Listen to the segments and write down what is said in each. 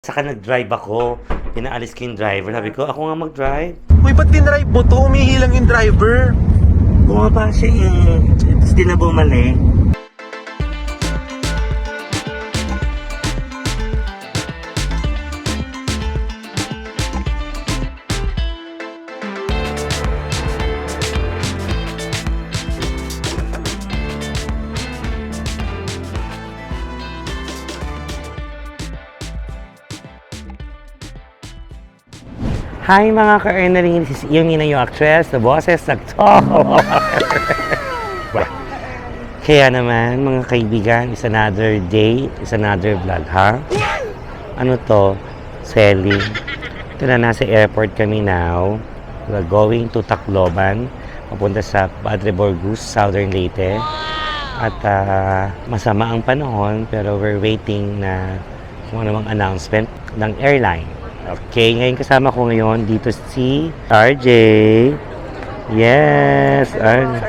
Tsaka nag-drive ako. Pinaalis ko yung driver. Sabi ko, ako nga mag-drive. Uy, ba't dinrive mo to? Umihilang yung driver. Bumaba siya eh. Tapos di na bumalik. Hi mga ka-earnery, this is yung actress, the boses, nag-talk. Kaya naman, mga kaibigan, it's another day, it's another vlog, ha? Ano to? Selling. Ito na, nasa airport kami now. We're going to Tacloban, papunta sa Padre Borgus, Southern Leyte. At masama ang panahon, pero we're waiting na kung anong announcement ng airline. Okay, ngayon kasama ko ngayon dito si RJ. Yes, RJ.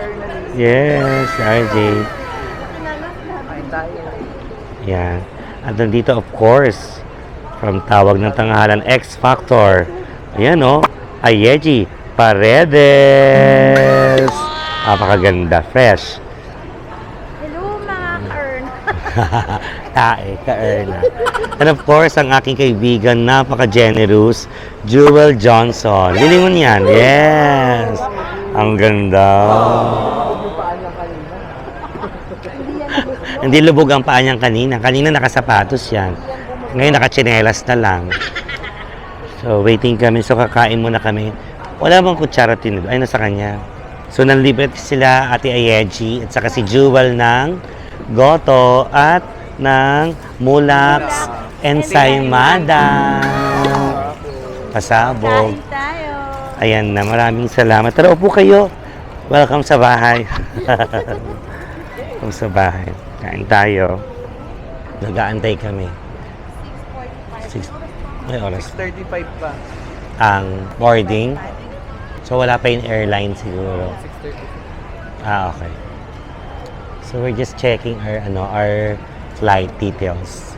Yan. At nandito of course, from tawag ng tanghalan X Factor. Ayan o, Ayeji Paredes. Napakaganda, fresh. Hello mga ka-earn. Ka-earn. And of course, ang aking kaibigan, napaka-generous, Jewel Johnson. Lilingon yan. Yes. Ang ganda. Hindi lubog ang paa niyang kanina. Kanina nakasapatos yan. Ngayon nakachinelas na lang. So, waiting kami. So, kakain muna kami. Wala bang kutsara tinod? Ay, nasa kanya. So, nanlibre sila Ate Ayeji at saka si Jewel ng Goto at ng Mulax Ensaymada. Pasabog. Kain tayo. Ayan na, maraming salamat. Tara, upo kayo. Welcome sa bahay. Welcome sa bahay. Kain tayo. Nag-aantay kami. 6:45. May oras. 6:35 pa. Ang boarding. So, wala pa yung airline siguro. 6:35. Okay. So, we're just checking our flight details.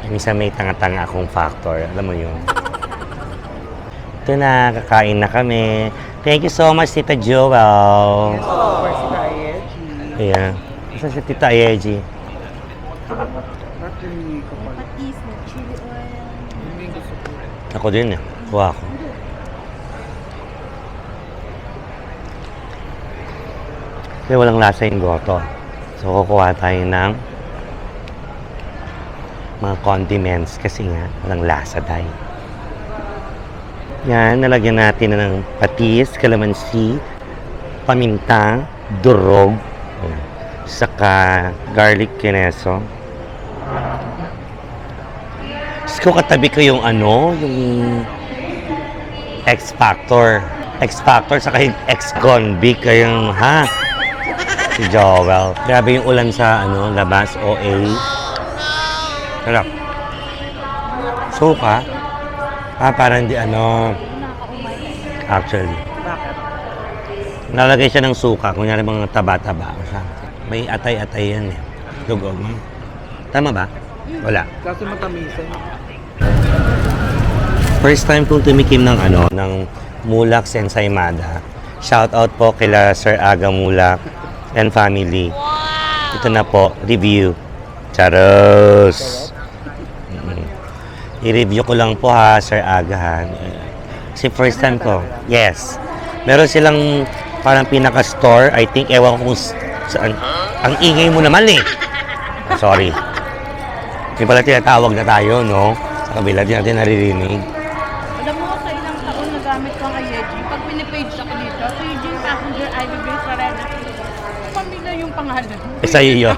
Minsan may tanga-tanga akong factor. Alam mo yun. Ito na, kakain na kami. Thank you so much, Tita Joel. Yes, of course, si Ayeji. Ayan. Isa si Tita Ayeji. Patis na chili oil. Ako din eh. Kuha ako. Kaya walang lasa yung goto. So, kukuha tayo ng mga condiments kasi nga walang lasa tayo. Yan, nalagyan natin na ng patis, kalamansi, paminta, durog, saka garlic kineso. Ko katabi ko yung yung X Factor. X Factor saka yung ex-convict kayong si Joel. Grabe yung ulan sa labas, OA. Sarap. Suka. Parang di actually. Bakit? Nalagay siya ng suka, kunyari mga taba-taba. May atay-atay yan eh. Dugog. Tama ba? Wala. Kaso matamisan. First time kong tumikim ng ng Mulax Ensaymada. Shout out po kila Sir Aga Mulak and family. Ito na po, review. Charos! I-review ko lang po Sir Aga Kasi first time ko. Yes. Meron silang parang pinaka-store. I think, ewan ko kung saan. Ang ingay mo naman eh. Sorry. Hindi pala tinatawag na tayo, no? Sa kabila, di natin naririnig. Alam mo, sa ilang taon nagamit ko ang Ayeji. Pag pinipage ako dito, paging passenger Ivy Grace Paredes. Pamilya yung pangalan. Sa'yo yun.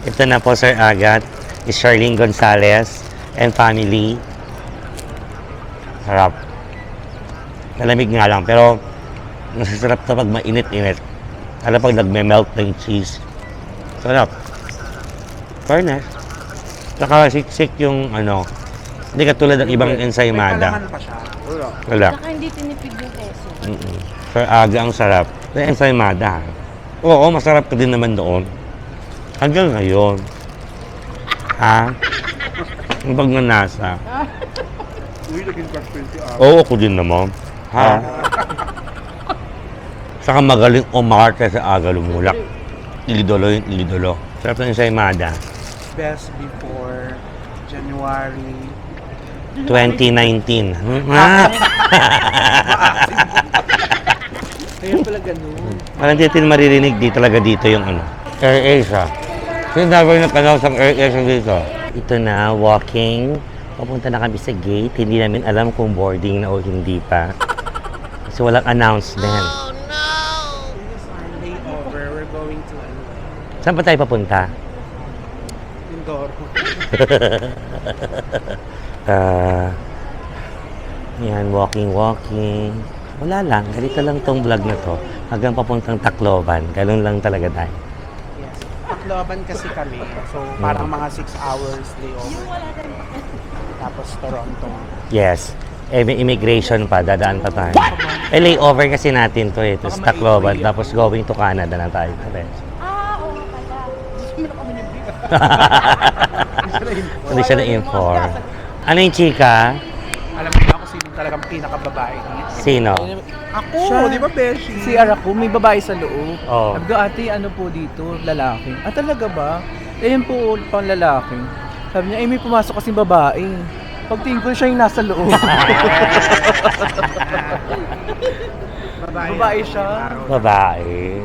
Ito na po, Sir Agat. Is Charlene Gonzalez and family. Sarap. Malamig nga lang, pero nasasarap na pag mainit-init. Alam pag nagme-melt ng cheese. Sarap. Fairness. Saka siksik yung hindi katulad ng ibang ensaymada. May kalaman pa siya. Wala. Saka hindi tinipid yung keso. Sir Aga ang sarap. Yung ensaymada. Oo, masarap ka din naman doon. Hanggang ngayon. Ha? Ang pagnanasa. Uy, naging crush ko si Ate. Oo, ako din naman. Ha? Saka magaling umarte sa aga lumulak. Idolo yung idolo. Sarap na yung saimada. Best before January. 2019. Ha? Kaya pala ganun. Parang di natin maririnig di talaga dito yung ano. Air Asia. Sinabi na kanal sa Air Asia dito. Ito na, walking. Papunta na kami sa gate. Hindi namin alam kung boarding na o hindi pa. Kasi walang announcement. Layover, we're going to Saan pa tayo papunta? Mindoro. Yan, walking. Wala lang. Ganito lang tong vlog na to. Hanggang papuntang Tacloban. Ganun lang talaga tayo. Yes. Tacloban kasi kami. So, parang mga 6 hours layover. Tapos Toronto. Yes. May immigration pa. Dadaan pa tayo. Layover kasi natin to eh. Tapos Tacloban. Tapos going to Canada na tayo. Oo pala. Gusto mo na kami nag-beat. Hindi siya na-inform. Ano yung chika? Alam mo na kung sino talagang pinakababae dito. Sino? Ako! Di ba, Beshi? CR ako, may babae sa loob. Oh. Sabi ko, ate, ano po dito? Lalaki. Ah, talaga ba? Eh, yun po, pang lalaki. Sabi niya, eh, may pumasok kasing babae. Pagtingin ko siya yung nasa loob. Babae siya. Babae.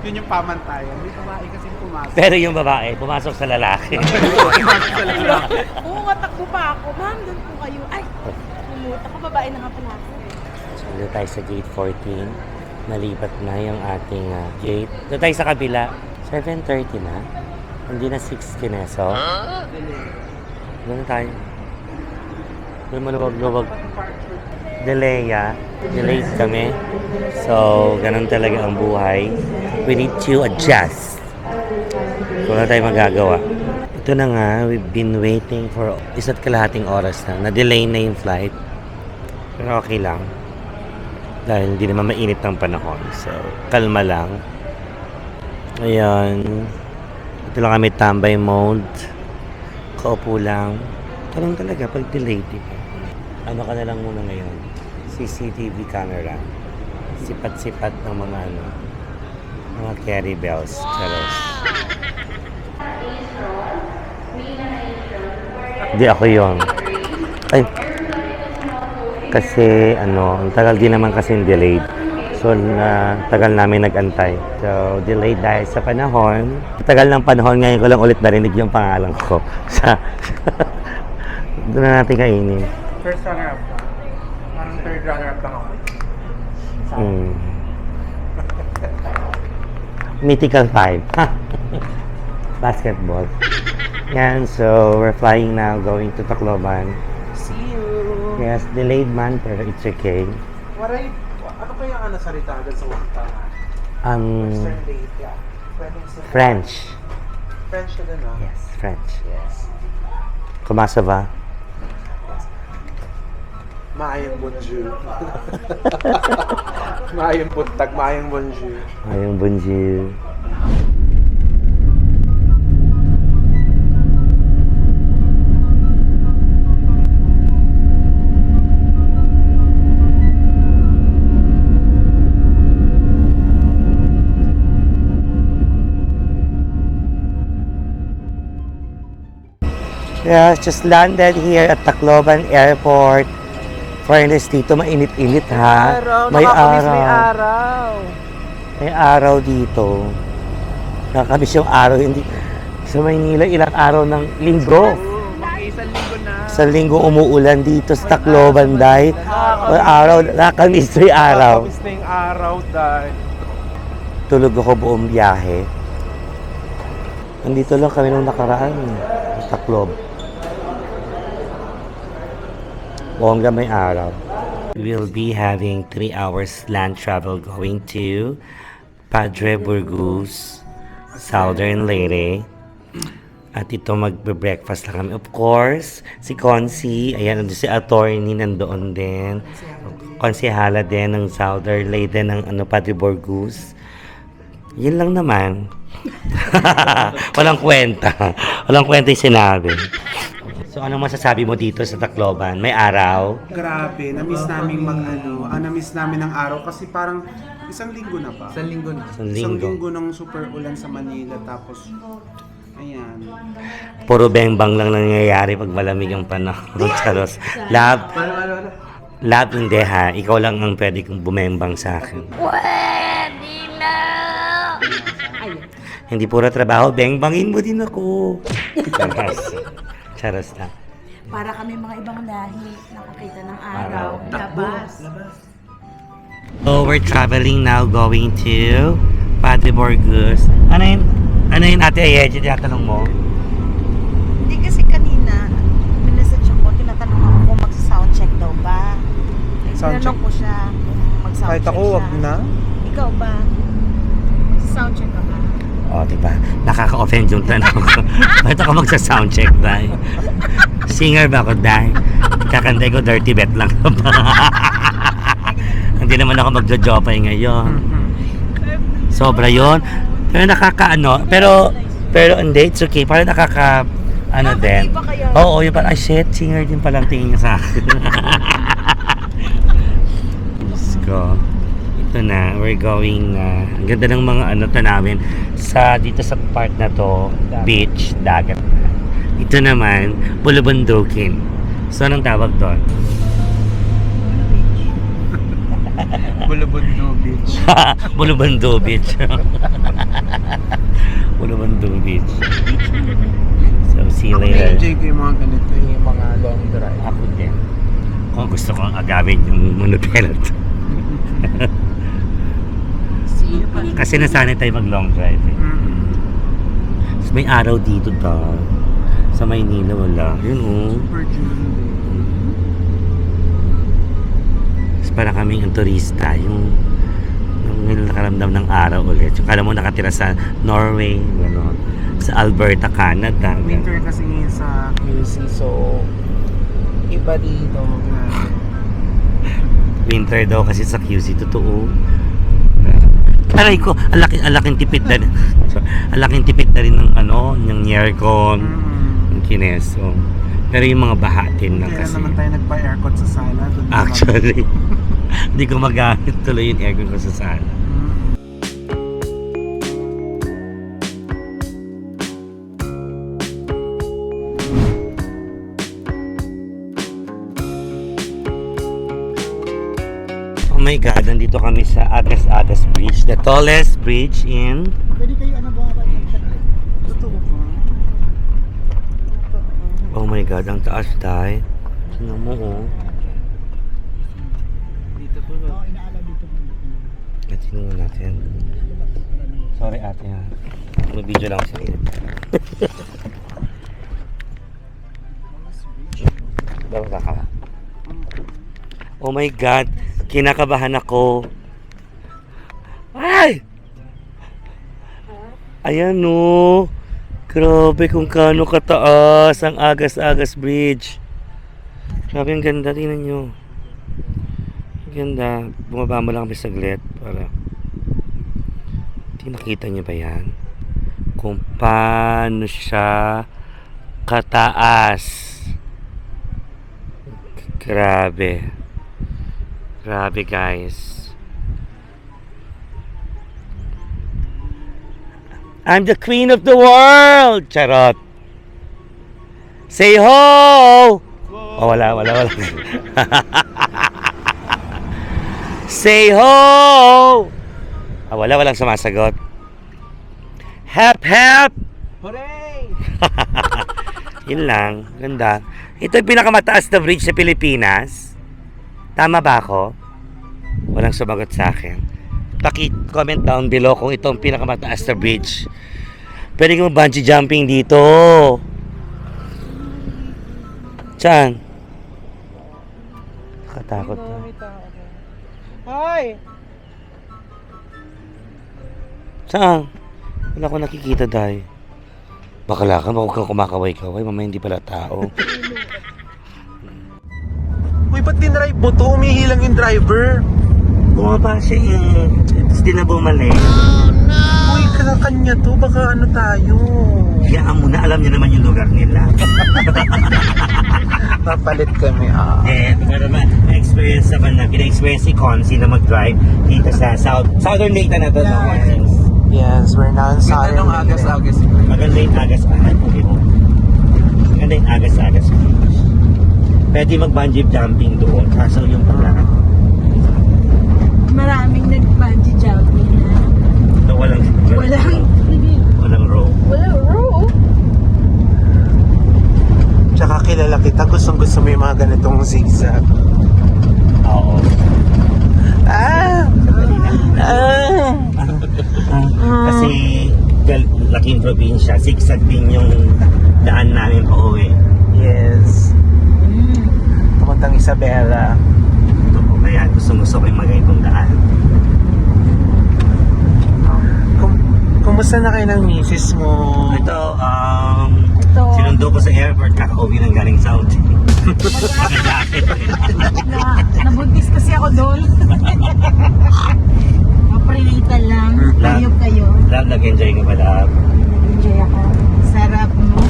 Yun yung pamantayan. May babae kasi pumasok. Pero yung babae, pumasok sa lalaki. Oo, takbo pa ako. Ma'am, doon po kayo. Ay, pumuta ka. Babae na nga pala ako. So, doon tayo sa gate 14. Nalipat na yung ating gate. Doon tayo sa kabila. 7:30 na. Hindi na 6 kineso. Doon na tayo. Doon maluwag-luwag. Delayed kami. So, ganun talaga ang buhay. We need to adjust. So, wala tayong magagawa. Ito na nga, we've been waiting for 1.5 oras na. Na-delay na yung flight. Pero okay lang. Dahil hindi naman mainit ng panahon. So, kalma lang. Ayan. Ito lang kami tambay mode. Kaupo lang. Ito lang talaga pag delayed. Diba? Ano ka na lang muna ngayon? CCTV camera. Sipat-sipat ng mga ano. Mga carry bells. Charos. Hindi ako yon. Ay. Kasi ano, ang tagal din naman kasi delayed. So, tagal namin nag-antay. So, delayed dahil sa panahon. Tagal ng panahon, ngayon ko lang ulit narinig yung pangalan ko. Doon na natin kainin. First runner-up ka. Parang third runner-up lang ako. Mythical 5. Basketball. Yan, so we're flying now, going to Tacloban. See you! Yes, delayed man, pero it's okay. Ano kaya ang nasalita agad sa wakta? Um, Western date, yeah. Pwedeng sa French. French ka din, no? Yes, French. Yes. Comment ça va? Maayong bonjour. Maayong buntag, maayong bonjour. Ayong bonjour. Yeah, just landed here at Tacloban Airport. Fairness dito, mainit-init ha. May araw. May araw dito. Nakakamiss yung araw. Hindi. Sa Maynila, ilang araw ng linggo. Mag-isang linggo na. Sa linggo umuulan dito sa Tacloban dahil may araw, nakakamiss yung araw. Nakakamiss na yung araw dahil. Tulog ako buong biyahe. Nandito lang kami nung nakaraan. Sa Taclob. Bongga may araw. We'll be having 3 hours land travel going to Padre Burgos, Southern Leyte. At ito magbe-breakfast lang kami. Of course, si Consi, ayan, si attorney nandoon din. Konsihala din ng Southern Leyte ng Padre Burgos. Yun lang naman. Walang kwenta. Walang kwenta yung sinabi. So, anong masasabi mo dito sa Tacloban? May araw? Grabe, na-miss namin na-miss namin ang araw kasi parang isang linggo na pa. Isang linggo na. Isang Isang linggo. linggo ng super ulan sa Manila tapos ayan. Puro beng-bang lang nangyayari pag malamig ang panahon. Charos. Love, love hindi ha. Ikaw lang ang pwede kong bumembang sa akin. Hindi puro trabaho, beng-bangin mo din ako. Charos. Charos na. Para kami mga ibang lahi, nakakita ng araw. Labas. So, we're traveling now going to Padre Borgus. Ano yun ate Ayeji, tinatanong mo? Hindi kasi kanina, minessage ako, tinatanong ako kung magsa-soundcheck daw ba. Soundcheck? Tinanong ko siya kung mag-soundcheck Kahit ako, siya. wag na. Ikaw ba? Magsa-soundcheck ka ba? O, diba? Nakaka-offend yung tanong ko. Bakit ako magsa-soundcheck, dahil? Singer ba ako, dahil? Kakantay ko, dirty bet lang. Hindi naman ako magjo-jopay ngayon. Sobra yon. Pero nakakaano, pero hindi, it's okay. Parang din. ba kayo? Oo, yung parang, ay shit, singer din palang tingin niya sa akin. Diyos ko. Ito na, we're going ang ganda ng mga tanawin dito sa part na to, beach, dagat. Ito naman, Bulubundukin. So, anong tawag doon? Bulabundo Beach. Bulubundo Beach. Bulubundo Beach. So, see you later. Enjoy ko yung mga ganito, yung mga long drive. Ako din. Kung gusto kong agawin yung monopelot. Kasi nasanay tayo mag long drive eh. So, may araw dito daw. Sa Maynila wala. Yun Super June. Para kaming ang turista, yung nakaramdam ng araw ulit. Yung kala mo nakatira sa Norway, gano'n. Sa Alberta, Canada. Winter kasi ngayon sa QC, so iba dito. Winter daw kasi sa QC, totoo. Aray ko, alaking tipid na rin. So, alaking tipid na rin ng yung aircon, yung kineso. Pero yung mga bahatin lang Kaya kasi. naman tayo nagpa-aircon sa sala. Doon naman. Actually, hindi ko magamit tuloy yung aircon ko sa sala. Oh my God, nandito kami sa Agas-Agas Bridge, the tallest bridge in... Pwede kayo bumaba yung saglit. Totoo po. Oh my God, ang taas tayo. Tingnan mo, oh. Dito po. Inaala dito po. Tingnan natin. Sorry ate ha. Mag-video lang ako sa inyo. Baba ka. Oh my God, kinakabahan ako. Ay! Ayan no. Grabe kung kano kataas ang Agas-Agas Bridge. Grabe ang ganda, tingnan nyo. Ang ganda. Bumaba mo lang kami saglit para nakita nyo ba yan? Kung paano siya kataas. Grabe. Grabe guys. I'm the queen of the world! Charot! Say ho! Oh, wala. Say ho! Ah, walang sumasagot. Hep, hep! Hooray! Yun lang. Ganda. Ito yung pinakamataas na bridge sa Pilipinas. Tama ba ako? Walang sumagot sa akin. Paki-comment down below kung ito ang pinakamataas na bridge. Pwede kang bungee jumping dito. Saan? Nakatakot na. Hi! Saan? Wala ko nakikita dahil. Bakala ka, huwag kang kumakaway-kaway. Mamaya hindi pala tao. Uy, ba't dinrive mo to? Umihilang yung driver. Bumaba siya eh. Tapos di na bumalik. Uy, kanya to. Baka ano tayo. Hayaan mo na, alam niya naman yung lugar nila. Napalit kami. Para ma-experience naman na, pina-experience si Consi na mag-drive dito sa Southern Leyte na to. Yes. Yes, we're now in Ganda nung agas-agas. Maganda yung agas-agas. Maganda yung agas-agas. Pwede mag-bungee jumping doon. Kaso yung pala. Maraming nag-bungee jumping na. So, walang rope. Walang rope. Tsaka kilala kita, gustong-gusto mo yung mga ganitong zigzag. Oo. Kasi laking probinsya, zigzag din yung daan namin pa uwi. Yes. Papuntang Isabela. Ito po, kaya gusto ko yung magayong daan. Kumusta na kayo ng misis mo? Ito, sinundo ko sa airport, kakauwi ng galing Saudi. Nabuntis kasi ako doon. Prenatal lang. Ayok kayo. Love, nag-enjoy ka ba, love? Enjoy ako. Sarap mo.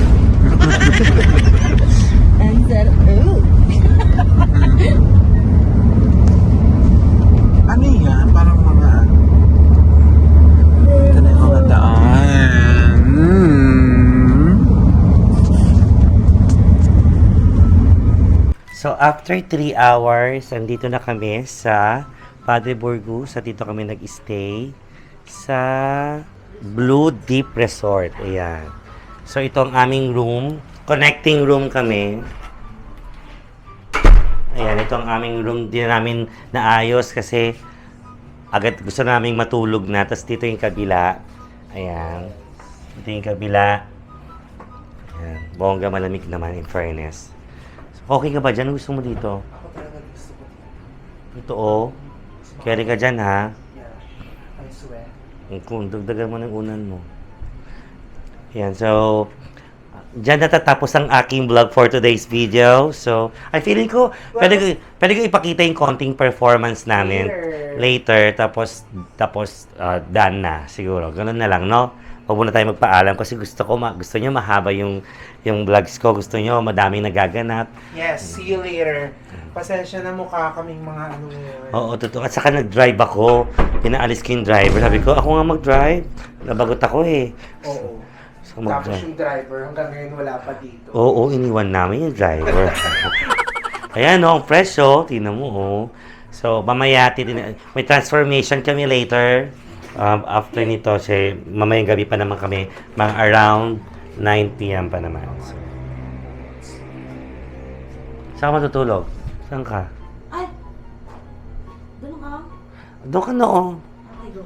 Ang sarap. Ano yan? Parang mga... Ito na yung mga daan. So, after 3 hours, andito na kami sa Padre Burgos. Sa dito kami nag-stay sa Blue Deep Resort. Ayan. So, ito ang aming room. Connecting room kami. Ayan, ito ang aming room. Di na namin naayos kasi agad gusto naming matulog na. Tapos dito yung kabila. Ayan. Dito yung kabila. Ayan. Bongga, malamig naman in fairness. So, okay ka ba dyan? Gusto mo dito? Ako talaga gusto ko. Ito oh. Carry ka dyan ha. Yeah. I swear. Kung dagdagan mo ng unan mo. Ayan, so dyan natatapos ang aking vlog for today's video. So, I feeling ko, pwede ko ipakita yung konting performance namin later. Tapos done na siguro. Ganun na lang, no? Huwag muna tayo magpaalam kasi gusto nyo mahaba yung vlogs ko. Gusto nyo madaming nagaganap. Yes, see you later. Pasensya na mukha kaming mga ano ngayon. Oo, totoo. At saka nag-drive ako. Pinaalis ko yung driver. Sabi ko, ako nga mag-drive. Nabagot ako eh. Oo. So, Tapos mag-drive. yung driver, hanggang ngayon wala pa dito. Oo, iniwan namin yung driver. Ayan, no, ang fresh, oh. Tingnan mo, oh. So, mamaya, may transformation kami later. After nito, mamayang gabi pa naman kami. Mga around 9 p.m. pa naman. So, saan ka matutulog? Saan ka? Ay! Doon ka? Doon ka na, oh. Okay, go.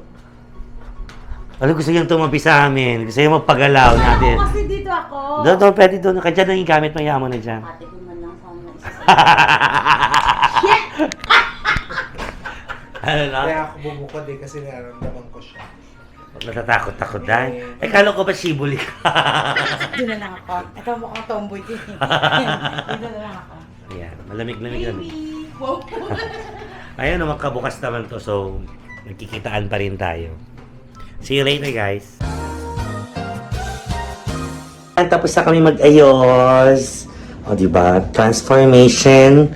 Alam, gusto niyang tumabi sa amin. Gusto niyang magpagalaw natin. Ako kasi dito ako. Doon, pwede doon. Kaya dyan yung gamit mo, yaman na dyan. Ate ko man lang sana isa. Ano na? Kaya ako bumukod eh kasi nararamdaman ko siya. Natatakot ako dahil. Ay, kala ko ba shibuli ka? Doon na lang ako. Ito mukhang tomboy din. Dito na lang ako. Ayan, malamig-lamig yan. Baby! Wow! Ayan, magkabukas naman to. So, nagkikitaan pa rin tayo. See you later, guys. Tapos na kami mag-ayos. O, diba? Transformation.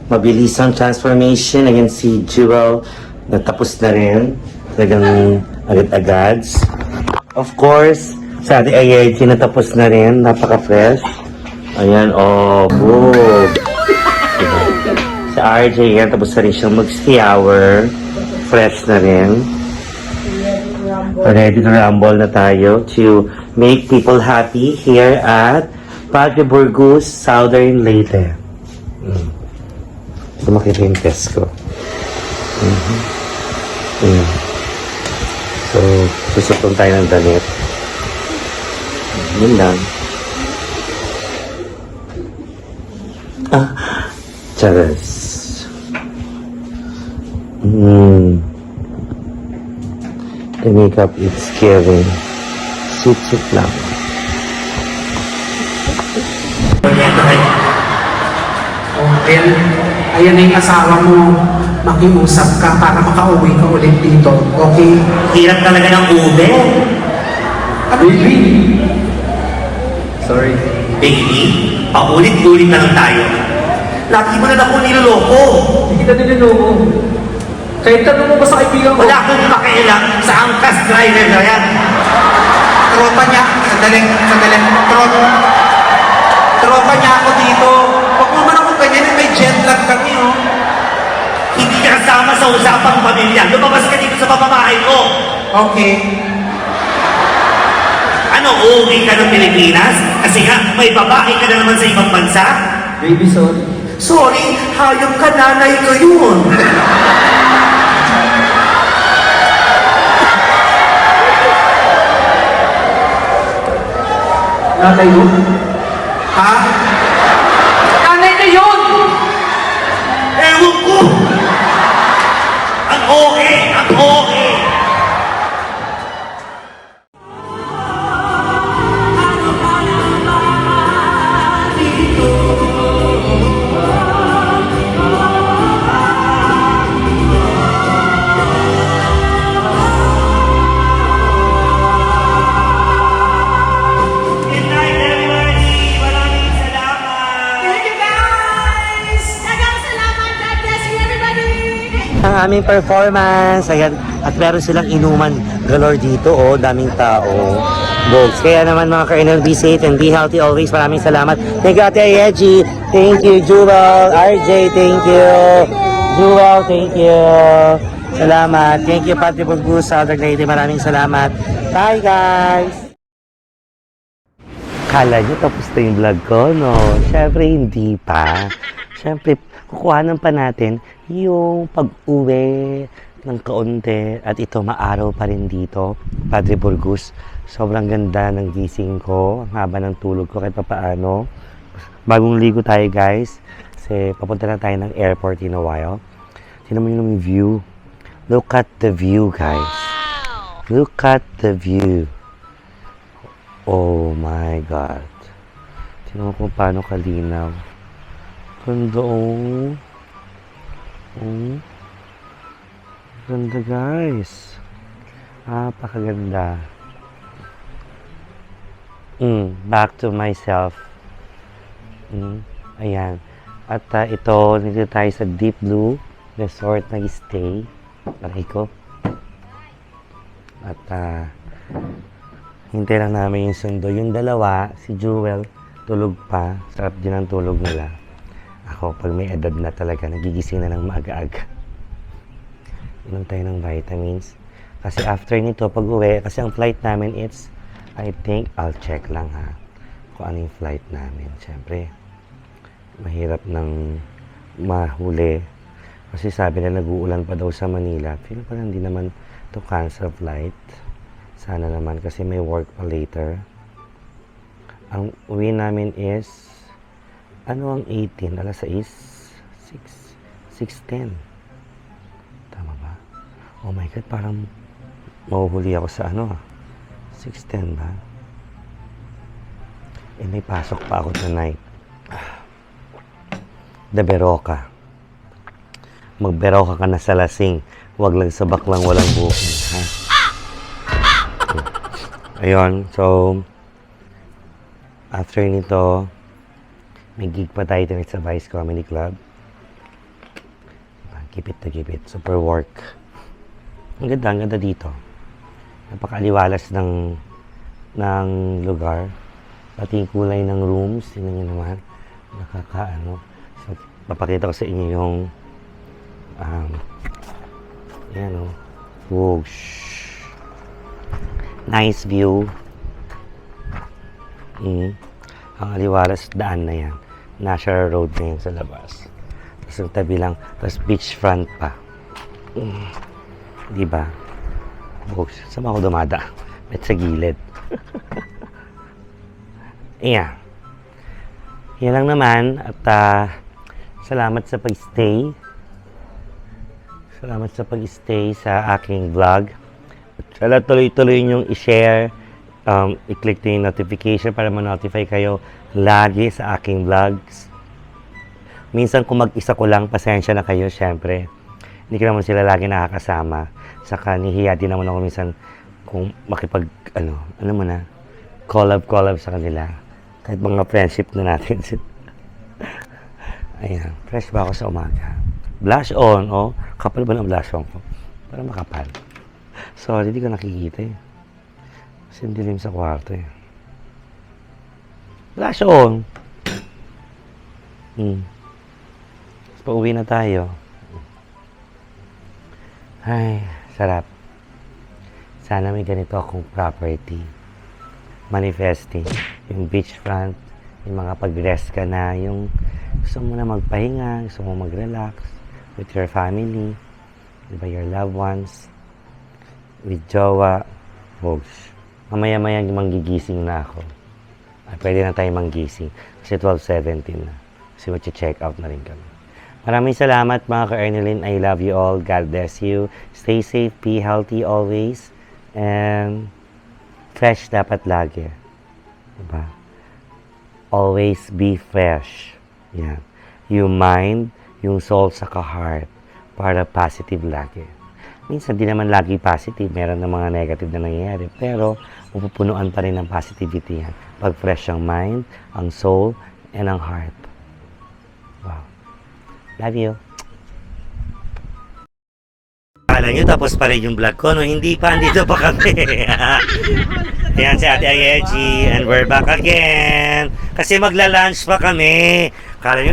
Mabilis ang transformation. Ayan si Jewel. Natapos na rin. Talagang agad-agad. Of course, sa ating AIG natapos na rin. Napaka-fresh. Ayan, oh, good. Diba? Sa RJ yan, tapos na rin siyang mag-shower. Fresh na rin. Ready to rumble na tayo to make people happy here at Padre Burgos, Southern Leyte. Makita yung test ko. So, susutong tayo ng damit. Yun lang. Charas. The makeup is giving. Sit lang. Ayan na yung asawa mo. Makiusap ka para makauwi ka ulit dito. Okay? Hirap talaga ng ube. Baby! Sorry. Baby, paulit-ulit na lang tayo. Lagi mo na ako niloloko. Hindi kita niloloko. Kahit tanong mo ba sa kaibigan ko? Wala akong pakialam sa angkas driver na yan. Tropa niya, sandali, tropa niya ako dito. Huwag mo man ako ganyan, may jet lag kami, oh. Hindi ka kasama sa usapang pamilya. Lumabas ka dito sa pamamahay ko. Okay. Ano, uuwi ka ng Pilipinas? Kasi nga, may babae ka na naman sa ibang bansa? Baby, sorry. Sorry, hayop ka, nanay ko yun. Nanay mo? Ha? Nanay na yun! Ewan ko! Ang okay! Ang okay! Good night, everybody! Maraming salamat! Thank you guys! Dagang salamat! God bless you everybody! Ang aming performance. Ayan. At meron silang inuman galore dito. Oh, daming tao. Bogs. Kaya naman mga ka-NL, be safe and be healthy always. Maraming salamat. Thank you, Ate Yeji. Thank you, Jewel. RJ, thank you. Jewel, thank you. Salamat. Thank you, Pati Burgus. Saldag Lady. Maraming salamat. Bye, guys. Kala nyo tapos na yung vlog ko, no? Siyempre, hindi pa. Siyempre, kukuhanan pa natin yung pag-uwi ng kaunti. At ito, maaraw pa rin dito. Padre Burgos. Sobrang ganda ng gising ko. Ang haba ng tulog ko kahit paano. Bagong ligo tayo, guys. Kasi papunta na tayo ng airport in a while. Tingnan mo yung view. Look at the view, guys. Look at the view. Oh my God. Tingnan mo kung paano kalinaw. Ganda, oh. Oh. Ganda, guys. Napakaganda. Back to myself. Ayan. At ito, nandito tayo sa Deep Blue Resort nag-stay. Aray ko. At hintay lang namin yung sundo. Yung dalawa, si Jewel, tulog pa. Sarap din ang tulog nila. Ako, pag may edad na talaga, nagigising na ng maaga-aga. Inom tayo ng vitamins. Kasi after nito, pag uwi, kasi ang flight namin, it's, I think, I'll check lang ha. Kung ano yung flight namin. Siyempre, mahirap ng mahuli. Kasi sabi na nag-uulan pa daw sa Manila. Feel pa hindi naman to cancel flight. Sana naman kasi may work pa later. Ang uwi namin is ano ang 18? Alas 6? 6:10. Tama ba? Oh my God, parang mahuhuli ako sa ano 6:10 ba? Eh may pasok pa ako tonight. Daberoka. Magberoka ka na sa lasing. Huwag lang sa baklang walang booking, ha? Ayun, so after nito, may gig pa tayo tonight sa Vice Comedy Club. Keep it. Super work. Ang ganda dito. Napakaliwalas ng lugar. Pati yung kulay ng rooms, tingnan nyo naman. Nakakaano. So, papakita ko sa inyo yung yan o. Whoosh. Nice view. Ang aliwalas daan na yan. National Road na yan sa labas. Tapos ang tabi lang. Tapos beachfront pa. Diba? Whoosh. Saan ako dumada? Met sa gilid. Ayan. Yan lang naman. At salamat sa pag-stay. Salamat sa pag-stay sa aking vlog. Sana tuloy-tuloy niyong i-share, i-click yung notification para ma-notify kayo lagi sa aking vlogs. Minsan kung mag-isa ko lang, pasensya na kayo, syempre. Hindi ko naman sila lagi nakakasama. Saka nihiya din naman ako minsan kung makipag, ano mo na, collab sa kanila. Kahit mga friendship na natin. Ayan, fresh ba ako sa umaga? Blush on, oh. Kapal ba ng blush on ko? Para makapal. Sorry, di ko nakikita eh. Kasi ang dilim sa kwarto eh. Blush on! Tapos pauwi na tayo. Ay, sarap. Sana may ganito akong property. Manifesting. Yung beachfront, yung mga pag-rest ka na, yung gusto mo na magpahinga, gusto mo mag-relax with your family, with your loved ones, with jowa, folks. Mamaya-maya manggigising na ako. Ay, pwede na tayo manggising kasi 12:17 na. Kasi check out na rin kami. Maraming salamat mga ka-Ernelyn. I love you all. God bless you. Stay safe, be healthy always. And fresh dapat lagi. Diba? Always be fresh. Yan. Yung mind, yung soul, saka heart. Para positive lagi. Minsan, di naman lagi positive. Meron ng mga negative na nangyayari. Pero, mapupunuan pa rin ng positivity yan. Pag fresh ang mind, ang soul, and ang heart. Wow. Love you. Akala nyo, tapos pa rin yung vlog ko, no? Hindi pa, andito pa kami. Ayan si Ate Ayeji, and we're back again. Kasi magla-lunch pa kami. Kala nyo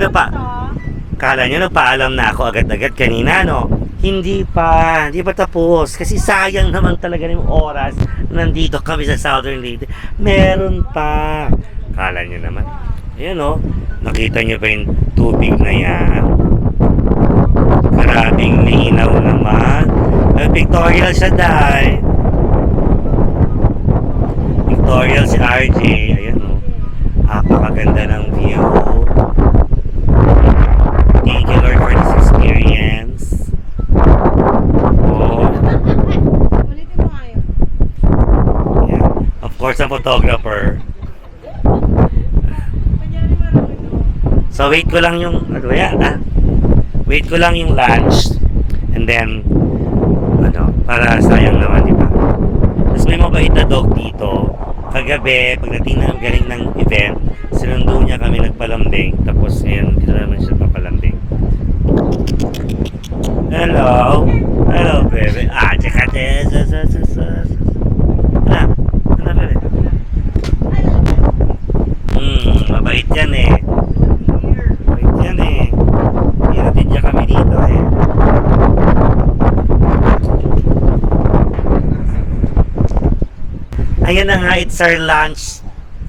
na paalam na ako agad-agad kanina, no? Hindi pa tapos. Kasi sayang naman talaga yung oras. Nandito kami sa Southern Leyte. Meron pa. Kala nyo naman. Ayan, no? Nakita nyo ba yung tubig na yan? Maraming linaw naman. Pictorial siya, Day. Pictorial si RJ. Ayan, no? Napakaganda ng view. Thank you, Lord, for this experience. Oh. Ulitin mo kayo. Yeah. Of course, ang photographer. Kanyari marami to. So, wait ko lang yung... Ano yan, ha? Wait ko lang yung lunch. And then, para sayang naman, di ba? Tapos may mabait na dog dito. Kagabi, pagdating ng galing ng event, sinundo niya kami nagpalambing. Tapos, ngayon, dito naman siya papalambing. Hello? Hello, baby. Tsaka, Ano, bebe? Mabait yan eh. Mabait yan eh. Hinatid niya kami dito eh. Ayan na nga, it's our lunch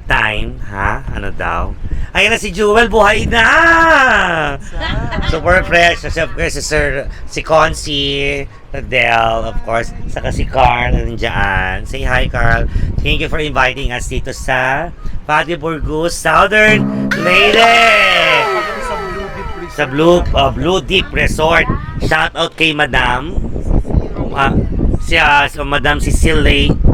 time, ha? Ano daw? Ayan na si Jewel, buhay na! Super fresh. Kasi of course, si Concy, Tadel, of course, saka si Carl, nandiyan. Say hi, Carl. Thank you for inviting us dito sa Pati Burgos, Southern Leyte! Sa Blue Deep Resort. Shout out kay Madam. Si Madam Cecile.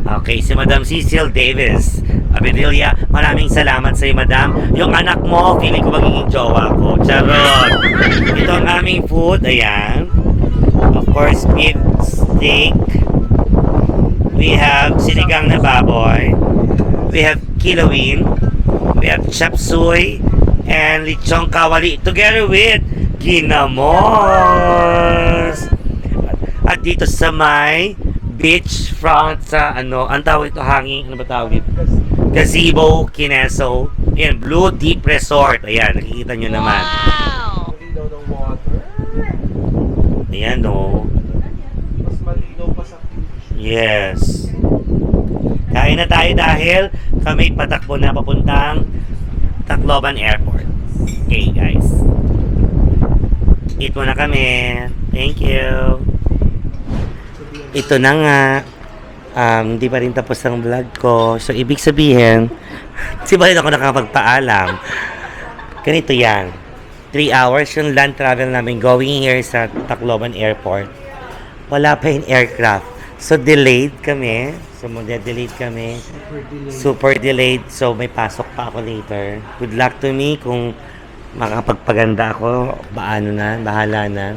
Okay, si Madam Cecil Davis Abedilla, maraming salamat sa iyo, Madam. Yung anak mo, feeling ko magiging jowa ko. Charot! Ito ang aming food. Ayan. Of course, beef steak. We have sinigang na baboy. We have kilawin. We have chop suey. And lechong kawali. Together with ginamos. At dito sa may beach front sa ang tawag ito, hanging, ano ba tawag ito? Gazebo, Kineso. Ayan, Blue Deep Resort. Ayan, nakikita nyo naman. Wow! Malinaw ng water. Ayan, no. Mas malinaw pa sa beach. Yes. Kain na tayo dahil kami patakbo na papuntang Tacloban Airport. Okay, guys. Eat muna kami. Thank you. Ito na nga. Hindi pa rin tapos ang vlog ko. So, ibig sabihin, di ba rin ako nakapagpaalam? Ganito yan. 3 hours yung land travel namin going here sa Tacloban Airport. Wala pa yung aircraft. So, delayed kami. Super delayed. So, may pasok pa ako later. Good luck to me kung makapagpaganda ako. Bahala na.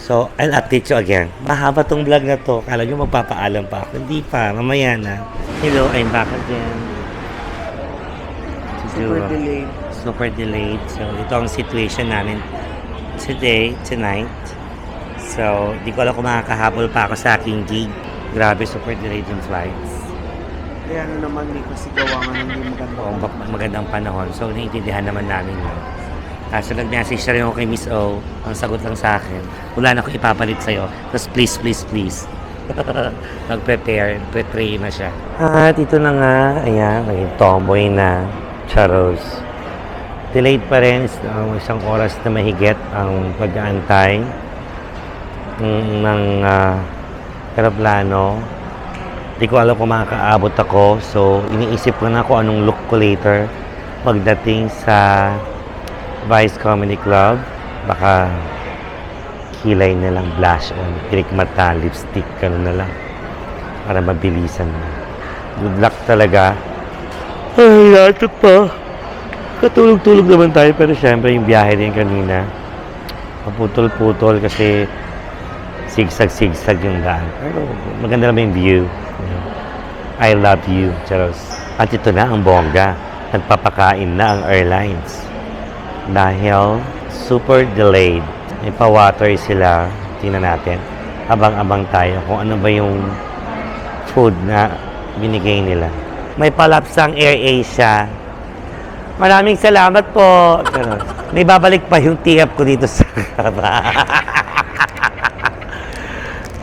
So, I'll update you again. Mahaba tong vlog na to. Kala nyo magpapaalam pa ako. Hindi pa. Mamaya na. Hello, I'm back again. Super delayed. Super delayed. So, ito ang situation namin tonight. So, di ko alam kung makakahabol pa ako sa aking gig. Grabe, super delayed yung flights. Kaya ano naman, may kasigawa nga hindi maganda. Oo, magandang panahon. So, naiintindihan naman namin yun. Kaso nag-message na rin ako kay Miss O. Ang sagot lang sa akin, wala na akong ipapalit sa'yo. Tapos please. Nag-prepare na siya. At ito na nga, ayan, may tomboy na charos. Delayed pa rin, isang oras na mahigit ang pag-aantay ng aeroplano. Di ko alam kung makakaabot ako. So, iniisip ko na kung anong look ko later pagdating sa Vice Comedy Club. Baka kilay na lang, blush on, tirik mata, lipstick, gano'n na lang. Para mabilisan na. Good luck talaga. Ay, nato pa. Katulog-tulog naman tayo, pero syempre yung biyahe din kanina. Paputol-putol kasi sigsag-sigsag yung daan. Pero maganda naman yung view. I love you, Charos. At ito na ang bongga. Nagpapakain na ang airlines. Dahil super delayed. May pa-water sila. Tingnan natin. Abang-abang tayo kung ano ba yung food na binigay nila. May palapsang AirAsia. Maraming salamat po. Charos. May babalik pa yung tip ko dito sa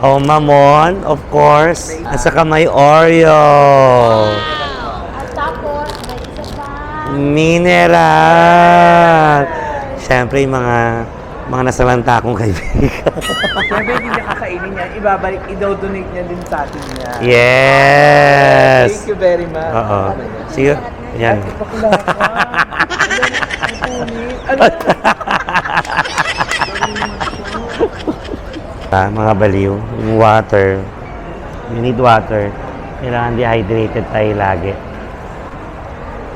Oh, mamon, of course. At saka may Oreo. At tapos, may isa pa. Mineral. Siyempre, yung mga nasalanta akong kaibigan. Siyempre, hindi niya kakainin yan. Ibabalik, i-donate niya din sa atin niya. Yes. Thank you very much. Oo. Sige. Yan. Bakla ka. Ano? Mga baliw, yung water. You need water. Kailangan dehydrated tayo lagi.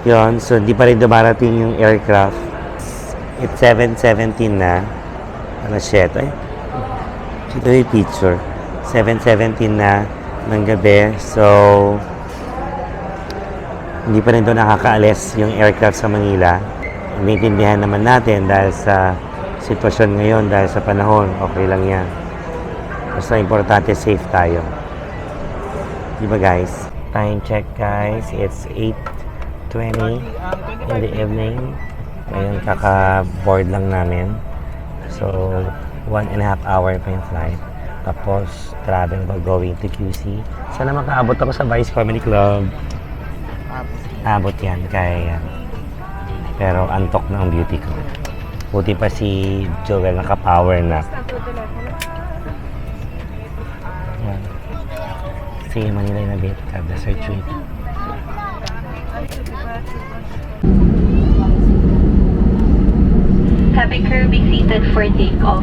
Yun, so hindi pa rin dumarating yung aircraft. It's 7:17 na. Ano shit, ay? Ito yung picture. 7:17 na ng gabi. So, hindi pa rin doon nakakaalis yung aircraft sa Manila. Maintindihan naman natin dahil sa sitwasyon ngayon, dahil sa panahon, okay lang yan. Basta importante, safe tayo. Diba guys? Time check guys. It's 8:20 in the evening. Ngayon kaka-board lang namin. So, 1.5 hour pa yung flight. Tapos, travel pa going to QC. Sana makaabot ako sa Vice Comedy Club. Abot yan, kaya yan. Pero antok na ang beauty ko. Buti pa si Joel naka-power na. Yan. Sige, Manila in a bit. God bless our trip. Having crew be seated for takeoff.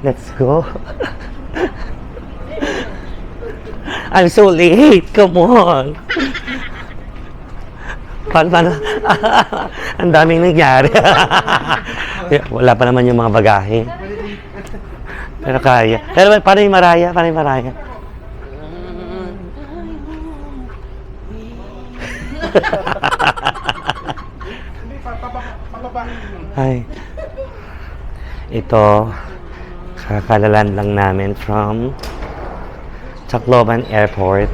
Let's go. I'm so late. Come on. Paano? Ang daming nangyari. Wala pa naman yung mga bagahe. Pero kaya. Pero paano yung Maraya? Paano yung Maraya? Ay. Ito, kakalalan lang namin from Tacloban Airport.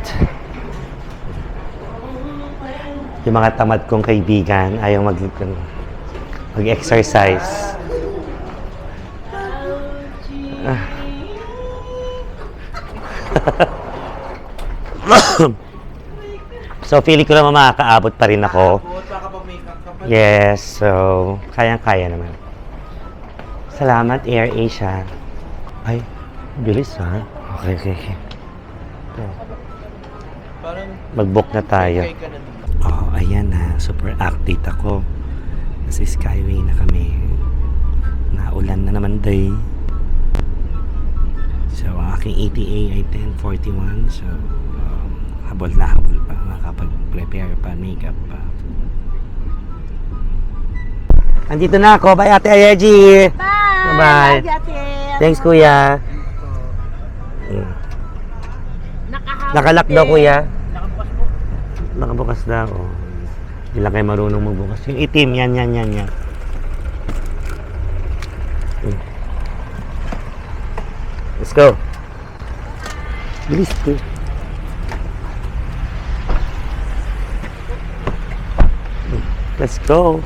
Yung mga tamad kong kaibigan ayaw mag-exercise. So, feeling ko naman makakaabot pa rin ako. Yes, so, kayang-kaya naman. Salamat, AirAsia. Ay, bilis ha. Okay. Mag-book na tayo. Oh, ayan na. Super update ako. Nasa Skyway na kami. Naulan na naman day. aking ETA ay 10:41. So, habol na habol pa. Makapag-prepare pa, makeup pa. Andito na ako. Bye, Ate Ayeji. Bye. Thanks, Kuya. Nakalock daw, Kuya. Nakabukas daw. Hindi lang kayo marunong magbukas. Yung itim, yan. Let's go. Bilis ko. Let's go.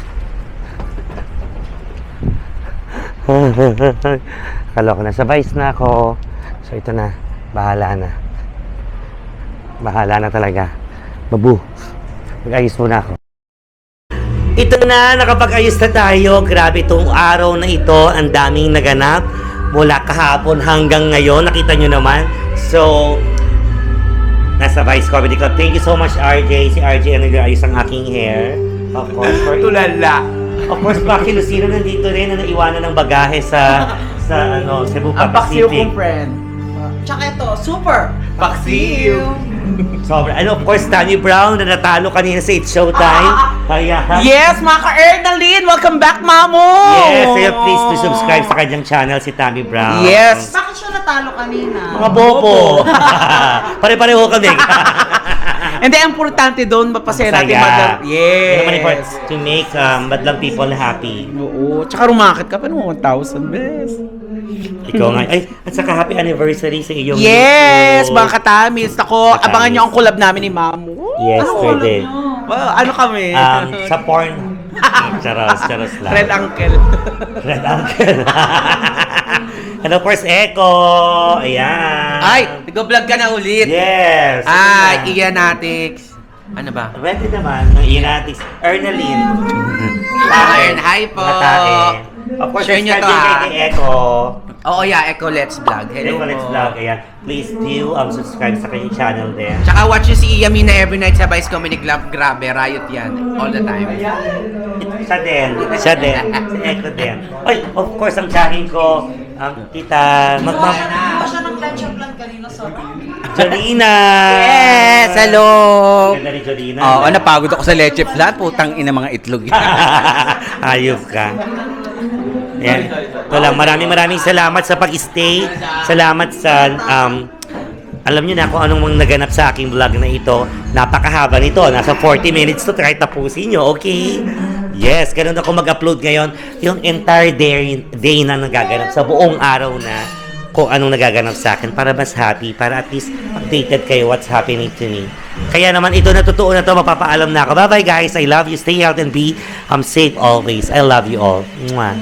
Kala ko nasa vice na ako. So ito na. Bahala na talaga. Babu. Mag-ayos muna ako. Ito na, nakapag-ayos na tayo. Grabe itong araw na ito. Ang daming naganap. Mula kahapon hanggang ngayon. Nakita nyo naman. So, nasa Vice Comedy Club. Thank you so much, RJ. Si RJ ang nag-ayos ang aking hair. Of course, Tulala. Of course, Paki Lucino nandito rin na naiwanan ng bagahe sa Cebu Ang paksiw Pacific. kong friend. Tsaka ito, super! Paksiw! Sobra. Ano, of course, Tammy Brown na natalo kanina sa It's Showtime. Kaya, Yes, mga ka-Ernalyn! Welcome back, Mamo! yes, kaya please to subscribe sa kanyang channel, si Tammy Brown. Yes! Bakit siya natalo kanina? Mga bobo. Pare-pareho kami. Hindi, ang importante doon, mapasaya natin madam. Yun Yes! naman important to make madlang people happy. Oo, tsaka rumakit ka pa ng 1,000 bes. Ikaw nga. Ay, at saka happy anniversary sa iyong Yes! YouTube. Mga katamis. Ako, Katamis. abangan nyo ang collab namin ni Mamo. Yes, pwede. Well, ano kami? Sa porn. Charos lang. Red Uncle. Red Uncle. And of course, Echo. Ayan. Ay, nag-vlog ka na ulit. Yes. Ay, Ianatics. Ano ba? Ready naman ng Ianatics. Ernalyn. Hi po. Matae. Of course, Share nyo to, subscribe kay Echo. Oo, yeah, Echo Let's Vlog. Hello Echo Let's po. Vlog. Ayan. Please do subscribe sa kanyang channel din. Tsaka watch nyo si Iyamina every night sa Vice Comedy Club. Grabe, riot yan. All the time. Siya din. Si Echo din. Ay, of course, ang channel ko, kita, Pa siya ng lunch and plan kanina sa Jolina! Yes! Hello! Ganda ni Jolina. Oo, napagod ako sa leche flan. Putang ina mga itlog. Ayop ka. Yan. Ito lang, maraming salamat sa pag-stay. Salamat sa, alam niyo na kung anong mga naganap sa aking vlog na ito. Napakahaba nito. Nasa 40 minutes to try tapusin nyo. Okay? Yes, ganun ako mag-upload ngayon. Yung entire day na nagaganap sa buong araw na kung anong nagaganap sa akin para mas happy, para at least updated kayo what's happening to me. Kaya naman ito na totoo na to, mapapaalam na ako. Bye-bye guys, I love you, stay healthy and be safe always. I love you all. Mwah.